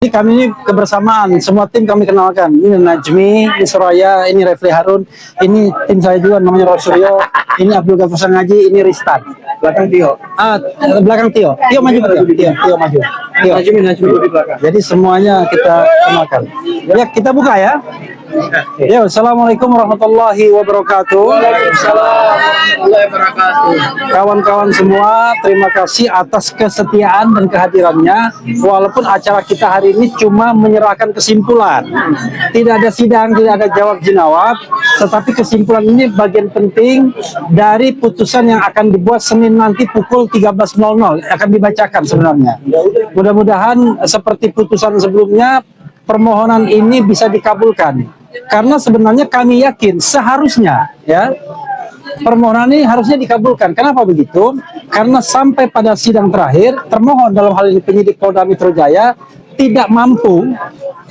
Jadi kami ini kebersamaan, semua tim kami kenalkan. Ini Najmi, ini Soraya, ini Refli Harun, ini tim saya juga namanya Rosuryo, ini Abdul Ghafur Sangaji, ini Ristan. Belakang Tio. Belakang Tio. Tio maju betul. Tio maju. Tio. Najmi di belakang. Jadi semuanya kita kenalkan. Ya, kita buka ya. Ya, Assalamualaikum warahmatullahi wabarakatuh. Waalaikumsalam warahmatullahi wabarakatuh. Kawan-kawan semua, terima kasih atas kesetiaan dan kehadirannya. Walaupun acara kita hari ini cuma menyerahkan kesimpulan, tidak ada sidang, tidak ada jawab jawab, tetapi kesimpulan ini bagian penting dari putusan yang akan dibuat Senin nanti pukul 13.00 akan dibacakan sebenarnya. Mudah-mudahan seperti putusan sebelumnya, permohonan ini bisa dikabulkan. Karena sebenarnya kami yakin seharusnya ya permohonan ini harusnya dikabulkan. Kenapa begitu? Karena sampai pada sidang terakhir, termohon dalam hal ini penyidik Polda Metro Jaya tidak mampu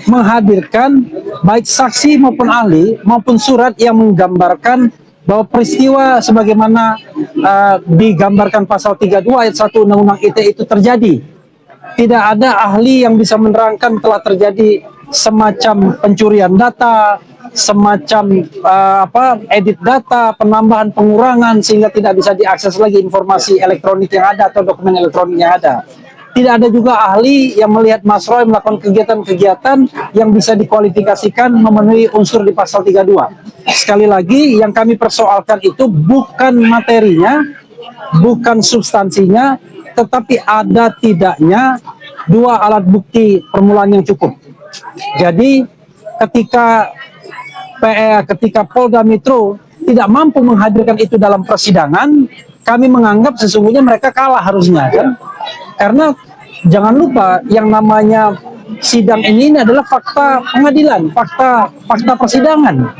menghadirkan baik saksi maupun ahli maupun surat yang menggambarkan bahwa peristiwa sebagaimana digambarkan pasal 32 ayat 1 Undang-Undang ITE itu terjadi. Tidak ada ahli yang bisa menerangkan telah terjadi semacam pencurian data, semacam edit data, penambahan, pengurangan sehingga tidak bisa diakses lagi informasi elektronik yang ada atau dokumen elektronik yang ada. Tidak ada juga ahli yang melihat Mas Roy melakukan kegiatan-kegiatan yang bisa dikualifikasikan memenuhi unsur di pasal 32. Sekali lagi, yang kami persoalkan itu bukan materinya, bukan substansinya, tetapi ada tidaknya dua alat bukti permulaan yang cukup. Jadi ketika Polda Metro tidak mampu menghadirkan itu dalam persidangan, kami menganggap sesungguhnya mereka kalah harusnya kan. Karena jangan lupa yang namanya sidang ini adalah fakta pengadilan, fakta persidangan.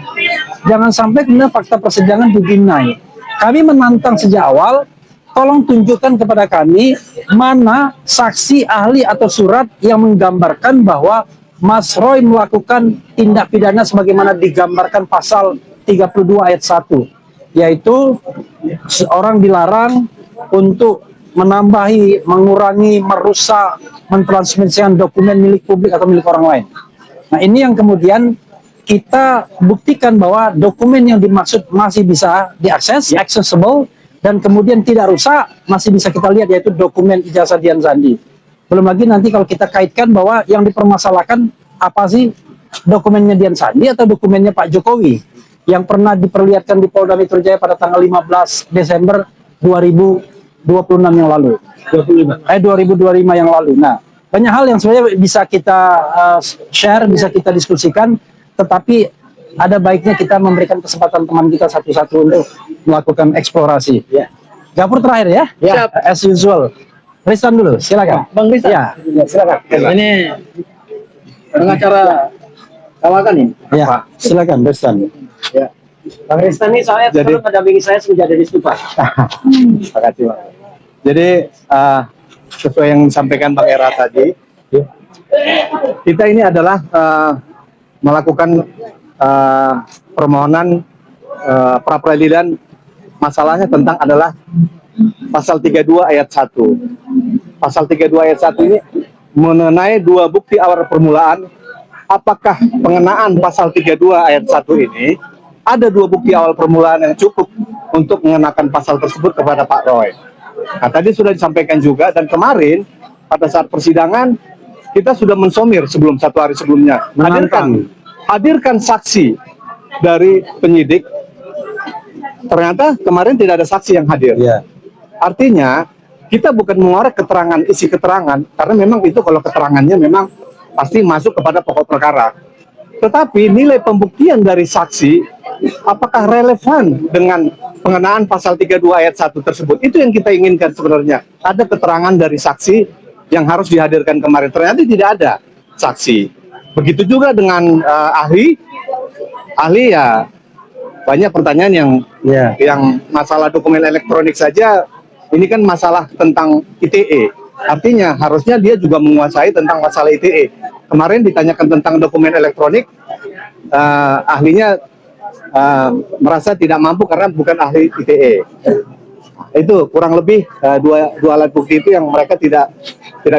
Jangan sampai kemudian fakta persidangan didinai. Kami menantang sejak awal, tolong tunjukkan kepada kami mana saksi, ahli atau surat yang menggambarkan bahwa Mas Roy melakukan tindak pidana sebagaimana digambarkan pasal 32 ayat 1, yaitu seorang dilarang untuk menambahi, mengurangi, merusak, mentransmisikan dokumen milik publik atau milik orang lain. Nah, ini yang kemudian kita buktikan bahwa dokumen yang dimaksud masih bisa diakses, accessible, dan kemudian tidak rusak, masih bisa kita lihat, yaitu dokumen ijazah Dian Sandi. Belum lagi nanti kalau kita kaitkan bahwa yang dipermasalahkan apa sih, dokumennya Dian Sandi atau dokumennya Pak Jokowi yang pernah diperlihatkan di Polda Metro Jaya pada tanggal 15 Desember 2026 yang lalu. 2025 yang lalu. Nah, banyak hal yang sebenarnya bisa kita share, bisa kita diskusikan, tetapi ada baiknya kita memberikan kesempatan teman kita satu-satu untuk melakukan eksplorasi. Ya. Gapur terakhir ya? Ya. As usual. Ristan dulu, silakan. Bang Ristan. Ya, silakan. Ini pengacara kawakan ini. Ya, silakan Ristan. Ya. Bang Ristan ini saya sekarang mendampingi saya sejak dari Stupa. Terima kasih, Bang. Jadi sesuai yang disampaikan Bang Era tadi, kita ini adalah melakukan permohonan pra peradilan. Masalahnya tentang adalah pasal 32 ayat 1. Pasal 32 ayat 1 ini mengenai dua bukti awal permulaan. Apakah pengenaan pasal 32 ayat 1 ini ada dua bukti awal permulaan yang cukup untuk mengenakan pasal tersebut kepada Pak Roy? Nah, tadi sudah disampaikan juga, dan kemarin pada saat persidangan kita sudah mensomir sebelum 1 hari sebelumnya. Hadirkan saksi dari penyidik. Ternyata kemarin tidak ada saksi yang hadir. Ya. Artinya kita bukan mengorek keterangan, isi keterangan, karena memang itu kalau keterangannya memang pasti masuk kepada pokok perkara. Tetapi nilai pembuktian dari saksi, apakah relevan dengan pengenaan pasal 32 ayat 1 tersebut? Itu yang kita inginkan sebenarnya. Ada keterangan dari saksi yang harus dihadirkan kemarin. Ternyata tidak ada saksi. Begitu juga dengan ahli ya. Banyak pertanyaan yang masalah dokumen elektronik saja, ini kan masalah tentang ITE. Artinya harusnya dia juga menguasai tentang masalah ITE. Kemarin ditanyakan tentang dokumen elektronik, ahlinya merasa tidak mampu karena bukan ahli ITE. Itu kurang lebih dua alat bukti itu yang mereka tidak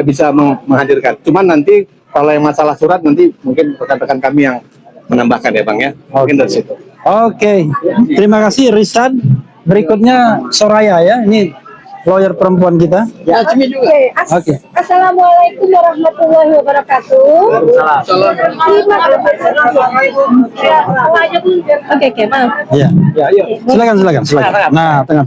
bisa menghadirkan. Cuman nanti Kalau yang masalah surat nanti mungkin rekan-rekan kami yang menambahkan ya Bang ya. Mungkin dari situ. Oke, terima kasih Rizan. Berikutnya Soraya ya, ini lawyer perempuan kita. Ya, Cimi juga. Oke. Assalamualaikum warahmatullahi wabarakatuh. Oke, maaf. Ya, Ya, yuk. silakan. Nah, tengah.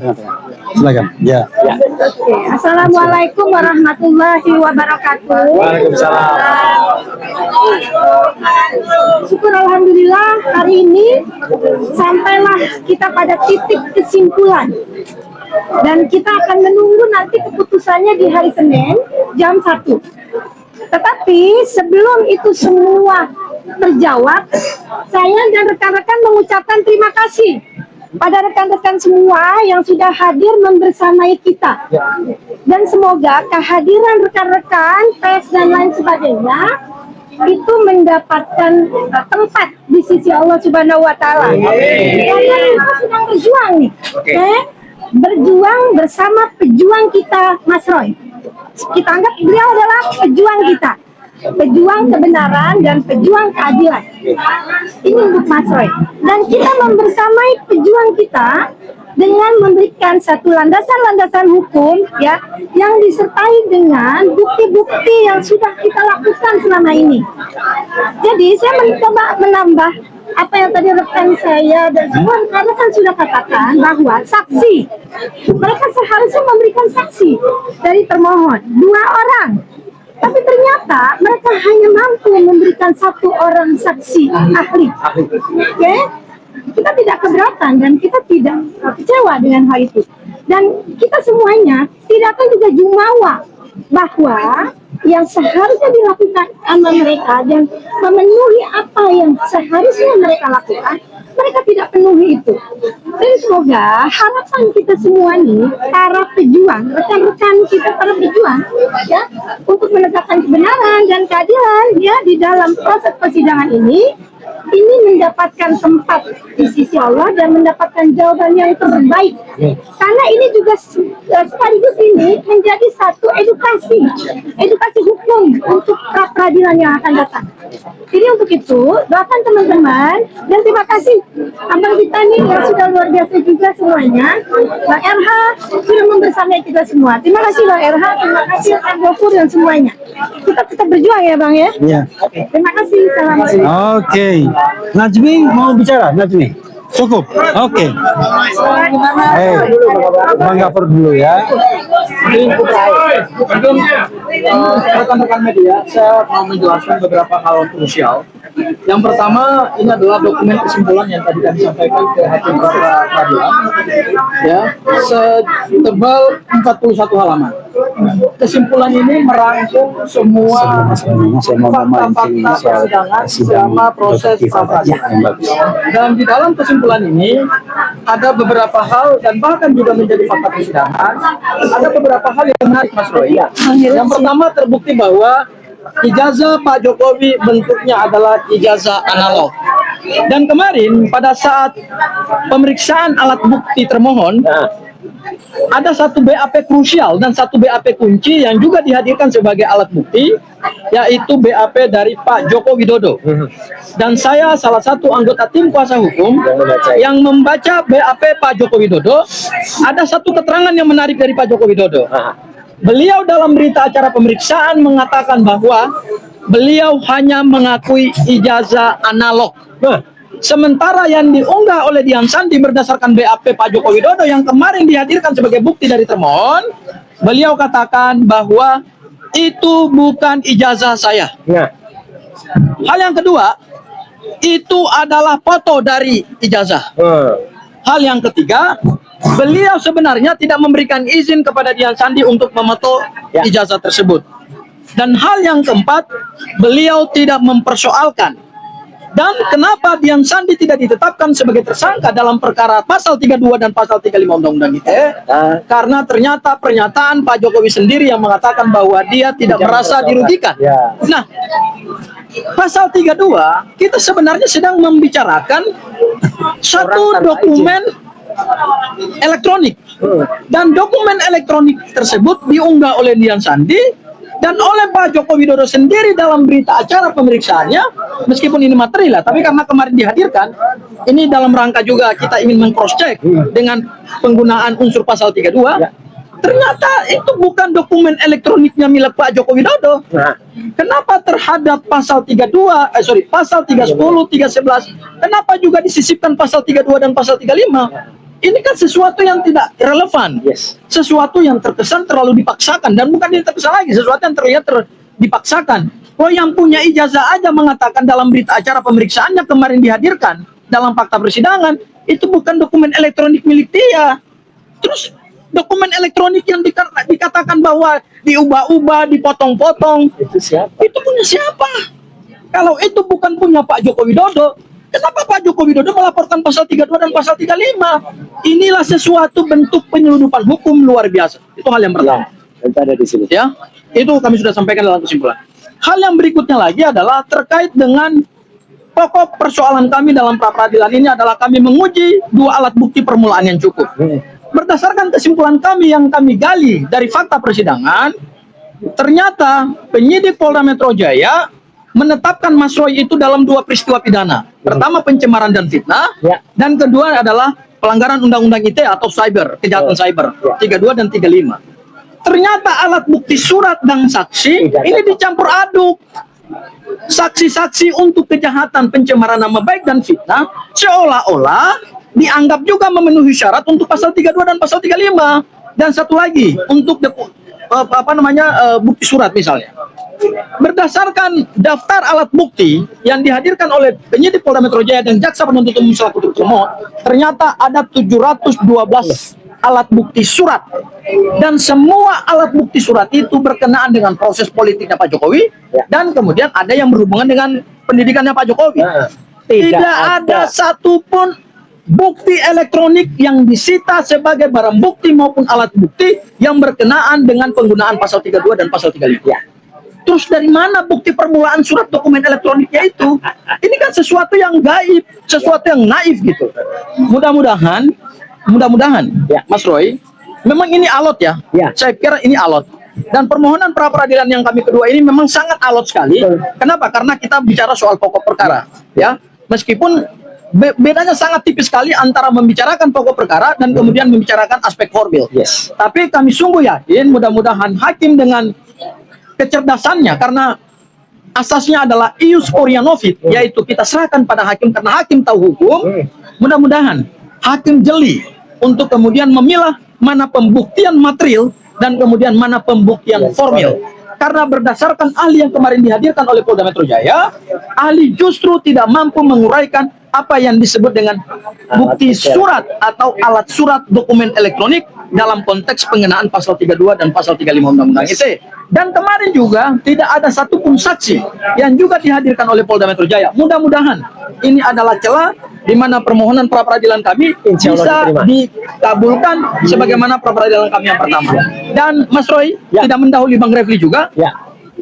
Silakan. Ya. Oke, Assalamualaikum warahmatullahi wabarakatuh. Waalaikumsalam. Syukur alhamdulillah hari ini sampailah kita pada titik kesimpulan. Dan kita akan menunggu nanti keputusannya di hari Senin jam 1. Tetapi sebelum itu semua terjawab, saya dan rekan-rekan mengucapkan terima kasih pada rekan-rekan semua yang sudah hadir membersamai kita. Dan semoga kehadiran rekan-rekan, pers dan lain sebagainya itu mendapatkan tempat di sisi Allah Subhanahu wa taala. Karena kita sedang berjuang nih. Berjuang bersama pejuang kita Mas Roy. Kita anggap beliau adalah pejuang kita, pejuang kebenaran dan pejuang keadilan. Ini untuk Mas Roy. Dan kita membersamai pejuang kita dengan memberikan satu landasan-landasan hukum ya yang disertai dengan bukti-bukti yang sudah kita lakukan selama ini. Jadi saya mencoba menambah apa yang tadi rekan saya dan semua rekan sudah katakan bahwa saksi mereka seharusnya memberikan saksi dari termohon 2 orang, tapi ternyata mereka hanya mampu memberikan 1 orang saksi ahli. Oke? Kita tidak keberatan dan kita tidak kecewa dengan hal itu. Dan kita semuanya tidak akan juga jumawa bahwa yang seharusnya dilakukan sama mereka dan memenuhi apa yang seharusnya mereka lakukan, mereka tidak penuhi itu. Dan semoga harapan kita semua nih, para pejuang, rekan-rekan kita para pejuang, ya, untuk menegakkan kebenaran dan keadilan ya di dalam proses persidangan ini mendapatkan tempat di sisi Allah dan mendapatkan jawaban yang terbaik. Karena ini juga sekaligus ini menjadi satu edukasi hukum untuk pra peradilan yang akan datang. Jadi untuk itu doakan teman-teman dan terima kasih Abang kita nih yang sudah luar biasa juga semuanya. Bang RH sudah membersamai kita semua. Terima kasih Bang RH, terima kasih Bang Gofur dan semuanya. Kita tetap berjuang ya Bang ya. Iya. Terima kasih. Assalamualaikum. Oke. Najmi mau bicara, Najmi. Cukup. Oke. Bang Gafur dulu ya. Mungkin rekan-rekan media, saya mau menjelaskan beberapa hal krusial. Yang pertama, ini adalah dokumen kesimpulan yang tadi kami sampaikan ke hakim pra peradilan, ya, setebal 41 halaman. Kesimpulan ini merangkum semua fakta-fakta persidangan selama proses pra peradilan. Dan di dalam kesimpulan ini ada beberapa hal dan bahkan juga menjadi fakta persidangan. Ada beberapa hal yang menarik Mas Roy. Yang pertama terbukti bahwa ijazah Pak Jokowi bentuknya adalah ijazah analog. Dan kemarin pada saat pemeriksaan alat bukti termohon, ada satu BAP krusial dan satu BAP kunci yang juga dihadirkan sebagai alat bukti, yaitu BAP dari Pak Joko Widodo. Dan saya salah satu anggota tim kuasa hukum yang membaca BAP Pak Joko Widodo. Ada satu keterangan yang menarik dari Pak Joko Widodo. Beliau dalam berita acara pemeriksaan mengatakan bahwa beliau hanya mengakui ijazah analog. Sementara yang diunggah oleh Dian Sandi berdasarkan BAP Pak Joko Widodo yang kemarin dihadirkan sebagai bukti dari termohon, beliau katakan bahwa itu bukan ijazah saya. Hal yang kedua, itu adalah foto dari ijazah. Hal yang ketiga, beliau sebenarnya tidak memberikan izin kepada Dian Sandi untuk memoto ijazah tersebut. Dan hal yang keempat, beliau tidak mempersoalkan. Dan kenapa Dian Sandi tidak ditetapkan sebagai tersangka dalam perkara pasal 32 dan pasal 35 Undang-Undang ITE? Karena ternyata pernyataan Pak Jokowi sendiri yang mengatakan bahwa dia tidak merasa dirugikan. Nah, pasal 32 kita sebenarnya sedang membicarakan satu dokumen elektronik. Dan dokumen elektronik tersebut diunggah oleh Dian Sandi Dan oleh Pak Joko Widodo sendiri dalam berita acara pemeriksaannya, meskipun ini materi lah, tapi karena kemarin dihadirkan, ini dalam rangka juga kita ingin meng-cross check dengan penggunaan unsur pasal 32, ternyata itu bukan dokumen elektroniknya milik Pak Joko Widodo. Kenapa terhadap pasal 32, pasal 310, 311, kenapa juga disisipkan pasal 32 dan pasal 35? Ini kan sesuatu yang tidak relevan, sesuatu yang terkesan terlalu dipaksakan, dan bukan ini terkesan lagi, sesuatu yang terlihat dipaksakan. Oh, yang punya ijazah aja mengatakan dalam berita acara pemeriksaannya kemarin dihadirkan dalam fakta persidangan, itu bukan dokumen elektronik milik dia. Terus dokumen elektronik yang dikatakan bahwa diubah-ubah, dipotong-potong, itu punya siapa? Kalau itu bukan punya Pak Joko Widodo, kenapa Pak Joko Widodo melaporkan pasal 32 dan pasal 35? Inilah sesuatu bentuk penyeludupan hukum luar biasa. Itu hal yang pertama. Ada di sini. Ya, itu kami sudah sampaikan dalam kesimpulan. Hal yang berikutnya lagi adalah terkait dengan pokok persoalan kami dalam pra peradilan ini adalah kami menguji dua alat bukti permulaan yang cukup. Berdasarkan kesimpulan kami yang kami gali dari fakta persidangan, ternyata penyidik Polda Metro Jaya menetapkan Mas Roy itu dalam dua peristiwa pidana. Pertama pencemaran dan fitnah, dan kedua adalah pelanggaran undang-undang ITE atau cyber, kejahatan cyber, 32 dan 35. Ternyata alat bukti surat dan saksi ini dicampur aduk. Saksi-saksi untuk kejahatan pencemaran nama baik dan fitnah seolah-olah dianggap juga memenuhi syarat untuk pasal 32 dan pasal 35. Dan satu lagi untuk bukti surat misalnya. Berdasarkan daftar alat bukti yang dihadirkan oleh penyidik Polda Metro Jaya dan jaksa penuntut umum selaku termohon, ternyata ada 712 alat bukti surat, dan semua alat bukti surat itu berkenaan dengan proses politiknya Pak Jokowi, dan kemudian ada yang berhubungan dengan pendidikannya Pak Jokowi. Tidak ada satupun bukti elektronik yang disita sebagai barang bukti maupun alat bukti yang berkenaan dengan penggunaan pasal 32 dan pasal 35. Terus dari mana bukti permulaan surat dokumen elektroniknya itu? Ini kan sesuatu yang gaib, sesuatu yang naif gitu. Mudah-mudahan, Mas Roy, memang ini alot ya. Saya kira ini alot. Dan permohonan pra peradilan yang kami kedua ini memang sangat alot sekali. Kenapa? Karena kita bicara soal pokok perkara, ya. Meskipun bedanya sangat tipis sekali antara membicarakan pokok perkara dan kemudian membicarakan aspek formil. Tapi kami sungguh yakin mudah-mudahan hakim dengan kecerdasannya, karena asasnya adalah ius ora novit, yaitu kita serahkan pada hakim karena hakim tahu hukum. Mudah-mudahan hakim jeli untuk kemudian memilah mana pembuktian material dan kemudian mana pembuktian formil. Karena berdasarkan ahli yang kemarin dihadirkan oleh Polda Metro Jaya, ahli justru tidak mampu menguraikan apa yang disebut dengan bukti surat atau alat surat dokumen elektronik dalam konteks pengenaan pasal 32 dan pasal 35 Undang-Undang ITE. Dan kemarin juga tidak ada satupun saksi yang juga dihadirkan oleh Polda Metro Jaya. Mudah-mudahan ini adalah celah di mana permohonan pra peradilan kami bisa dikabulkan sebagaimana pra peradilan kami yang pertama. Dan Mas Roy, tidak mendahului Bang Refli juga,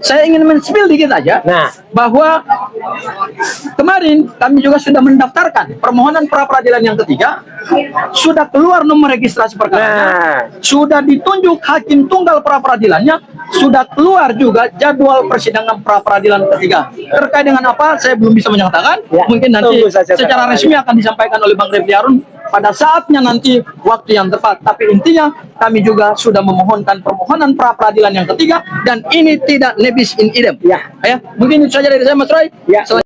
saya ingin men-spill dikit aja bahwa kemarin kami juga sudah mendaftarkan permohonan pra peradilan yang ketiga, sudah keluar nomor registrasi perkara, sudah ditunjuk hakim tunggal pra peradilannya, sudah keluar juga jadwal persidangan pra peradilan ketiga. Terkait dengan apa saya belum bisa menyatakan, mungkin nanti secara resmi akan disampaikan oleh Bang Refli Harun pada saatnya nanti waktu yang tepat. Tapi intinya kami juga sudah memohonkan permohonan pra peradilan yang ketiga, dan ini tidak nebis in idem. Mungkin itu saja dari saya Mas Roy. Selanjutnya